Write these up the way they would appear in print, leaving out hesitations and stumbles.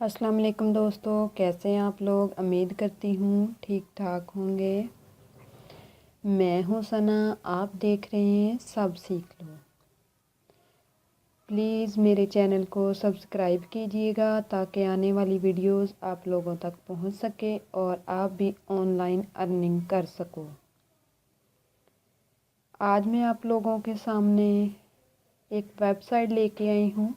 अस्सलाम वालेकुम दोस्तों, कैसे हैं आप लोग। उम्मीद करती हूँ ठीक ठाक होंगे। मैं हूँ सना, आप देख रहे हैं सब सीख लो। प्लीज़ मेरे चैनल को सब्सक्राइब कीजिएगा ताकि आने वाली वीडियोस आप लोगों तक पहुँच सके और आप भी ऑनलाइन अर्निंग कर सको। आज मैं आप लोगों के सामने एक वेबसाइट लेके आई हूँ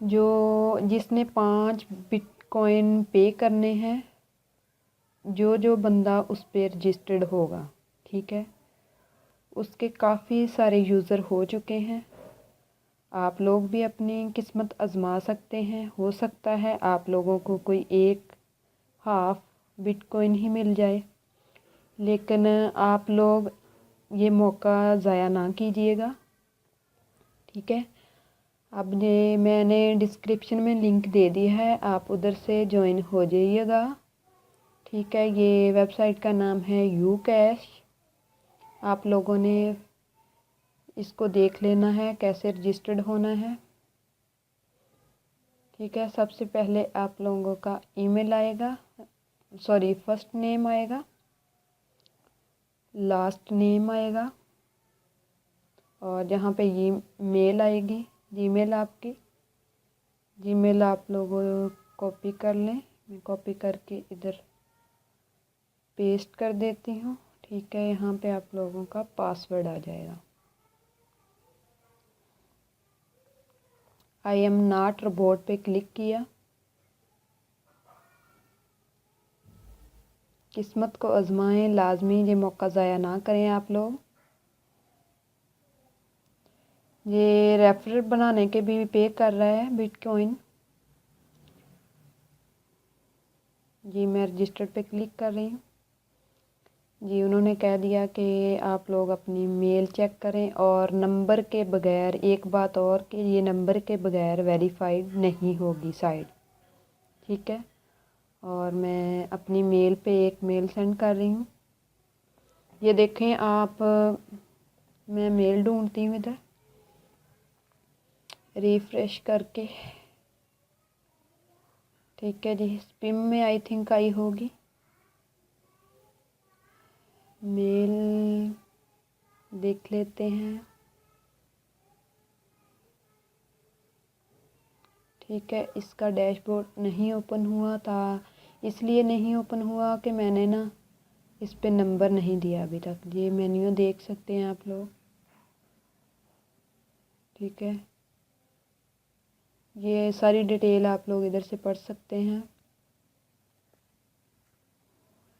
जिसने 5 बिटकॉइन पे करने हैं। जो बंदा उस पर रजिस्टर्ड होगा, ठीक है, उसके काफ़ी सारे यूज़र हो चुके हैं। आप लोग भी अपनी किस्मत आजमा सकते हैं। हो सकता है आप लोगों को कोई एक हाफ बिटकॉइन ही मिल जाए, लेकिन आप लोग ये मौका ज़ाया ना कीजिएगा, ठीक है। अब ये मैंने डिस्क्रिप्शन में लिंक दे दिया है, आप उधर से ज्वाइन हो जाइएगा, ठीक है। ये वेबसाइट का नाम है यू कैश। आप लोगों ने इसको देख लेना है कैसे रजिस्टर्ड होना है, ठीक है। सबसे पहले आप लोगों का ईमेल आएगा, सॉरी फर्स्ट नेम आएगा, लास्ट नेम आएगा और जहाँ पे ये मेल आएगी, जीमेल आपकी, जीमेल आप लोगों कॉपी कर लें। मैं कॉपी करके इधर पेस्ट कर देती हूँ, ठीक है। यहाँ पे आप लोगों का पासवर्ड आ जाएगा। आई एम नॉट रोबोट पे क्लिक किया। किस्मत को आजमाएं, लाजमी ये मौका ज़ाया ना करें आप लोग। ये रेफरल बनाने के भी पे कर रहा है बिटकॉइन। जी मैं रजिस्टर पे क्लिक कर रही हूँ। जी उन्होंने कह दिया कि आप लोग अपनी मेल चेक करें और नंबर के बगैर, एक बात और कि ये नंबर के बगैर वेरीफाइड नहीं होगी साइट, ठीक है। और मैं अपनी मेल पे एक मेल सेंड कर रही हूँ। ये देखें आप, मैं मेल ढूंढती हूँ इधर रिफ्रेश करके, ठीक है जी। स्पैम में आई थिंक आई होगी मेल, देख लेते हैं, ठीक है। इसका डैशबोर्ड नहीं ओपन हुआ था, इसलिए नहीं ओपन हुआ कि मैंने ना इस पे नंबर नहीं दिया अभी तक। ये मेन्यू देख सकते हैं आप लोग, ठीक है। ये सारी डिटेल आप लोग इधर से पढ़ सकते हैं।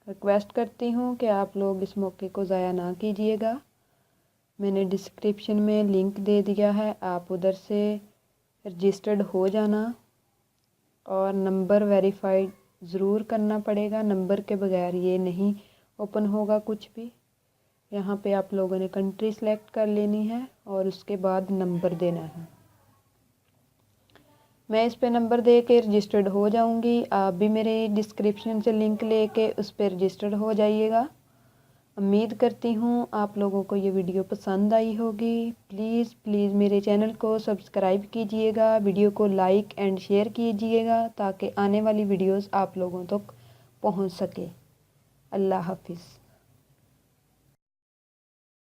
रिक्वेस्ट करती हूँ कि आप लोग इस मौके को ज़ाया ना कीजिएगा। मैंने डिस्क्रिप्शन में लिंक दे दिया है, आप उधर से रजिस्टर्ड हो जाना और नंबर वेरीफाइड ज़रूर करना पड़ेगा। नंबर के बगैर ये नहीं ओपन होगा कुछ भी। यहाँ पे आप लोगों ने कंट्री सेलेक्ट कर लेनी है और उसके बाद नंबर देना है। मैं इस पे नंबर दे के रजिस्टर्ड हो जाऊंगी। आप भी मेरे डिस्क्रिप्शन से लिंक लेके उस पर रजिस्टर्ड हो जाइएगा। उम्मीद करती हूँ आप लोगों को ये वीडियो पसंद आई होगी। प्लीज़ प्लीज़ मेरे चैनल को सब्सक्राइब कीजिएगा, वीडियो को लाइक एंड शेयर कीजिएगा ताकि आने वाली वीडियोस आप लोगों तक पहुँच सके। अल्लाह हाफिज़।